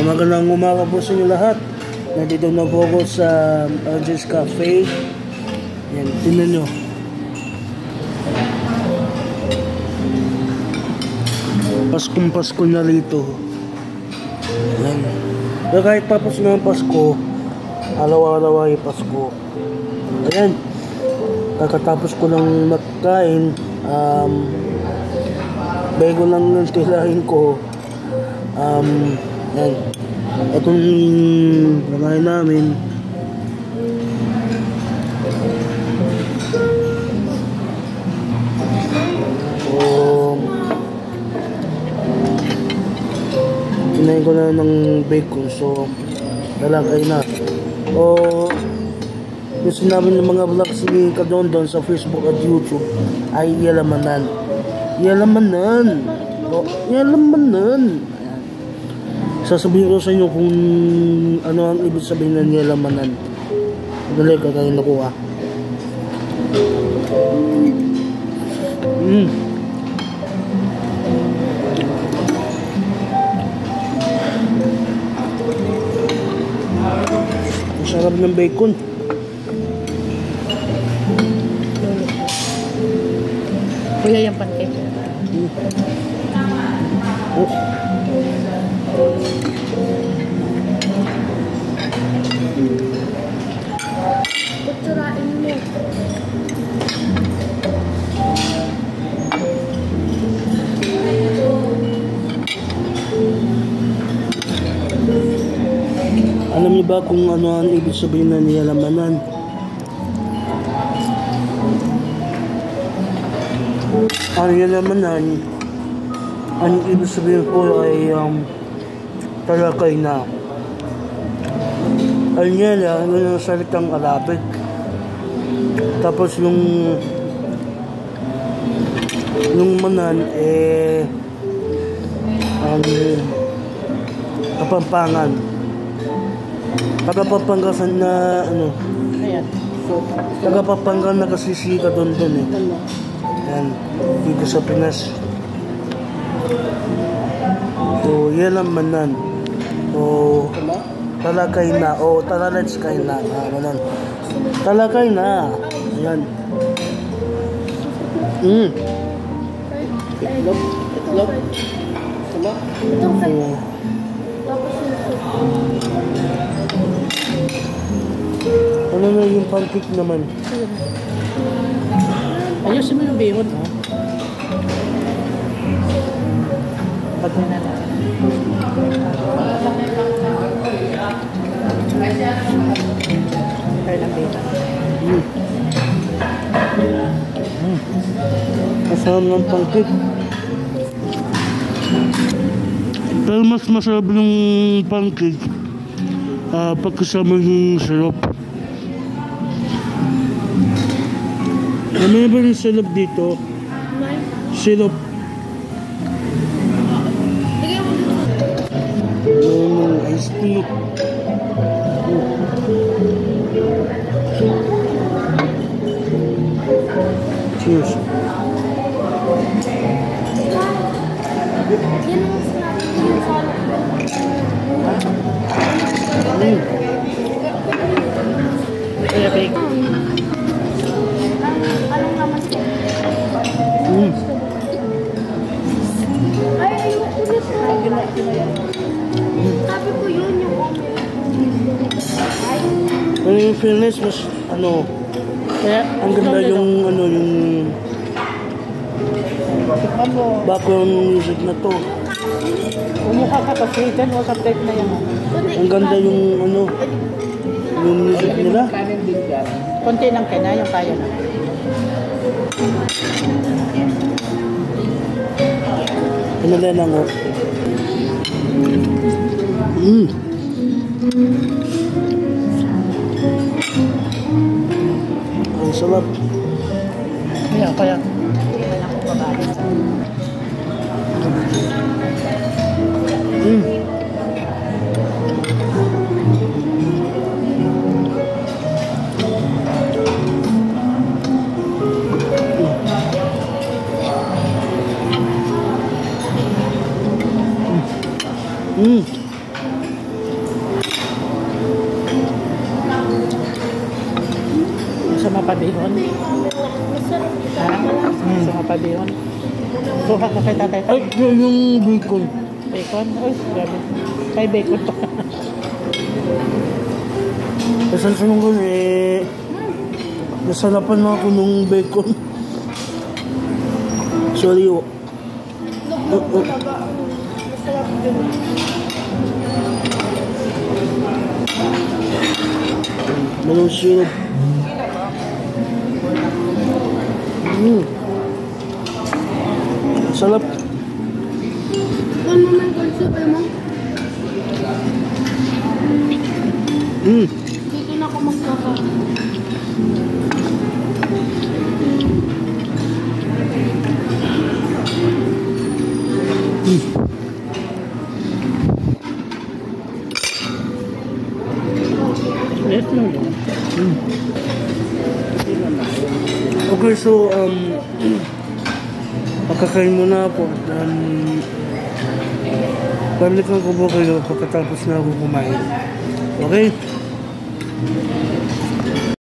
Magandang umaga po sa inyo lahat. Nandito na po ako sa RJ's Cafe. Yan, tingnan nyo. Paskong Pasko na rito. Yan. Pero kahit tapos na ang Pasko, araw-araw ay Pasko. Ayan. Kakatapos ko lang magkain. Bago lang ng tilahin ko. Yan. Itong lagay namin. Kinain ko na ng bacon. So, lalagay na. Yung sinabi ng mga vlogs ni Kadondon sa Facebook at YouTube ay yalamanan. Yalamanan. Yalamanan. Sasabihin ko sa inyo kung ano ang ibig sabihin ng yalamanan. Dali, kakain ako Ang sarap ng bacon. Kuya yung pancake. Puturain mo. Alam niyo ba kung ano ang ibig sabihin ng yalamanan? Ang yalamanan, ang ibig sabihin ko ay talakay na. Ang yela, yun ang salitang Arabic. Tapos yung manan, Kapampangan. Tagapapanggasan na, Ayan. Tagapapanggan na kasi si Kadondon Yan, dito sa Pinas. So, yalamanan. So, talakay na. Let's kain na. Ganun. Talakay na. Ayan. Itlog. Itlog. Sama. Itong kayo. Tapos yung soup. Ano na yung pancake naman? Ayusin mo yung bihon, ha? Pag na lang. Tayo ng bihon. Masarap ng pancake. Pero mas masarap yung pancake pagkasama yung syrup. May ba yung syrup dito? Syrup. Iced tea. Cheers. Kuya, bake. Anong naman siya? Ay, ayoko nito. Sabi ko yun yung Pero yung fairness mas Kaya, ang ganda yung yung tikman mo. background music na to. Umukha ka kasi dyan, wasap type na yan. Ang ganda yung yung music nila. Konti lang kaya na, yung kaya na. Ano lang ako. Ang sarap. Ayan, kaya. Iwan ako babae. Kalihon. Suha ka kay tatay. Ay, yung bacon. Bacon? Uy, grabe. Kay bacon pa. Kasal sa nung eh, nasanapan na ako nung bacon. Sorry oh. Malong syrup. Sarap. Kung naman kalso pa mo, dito na ako magkaka. Yes lang yun. Okay, so makakain muna ako. Balikan ko po kayo pagkatapos na ako kumain. Okay?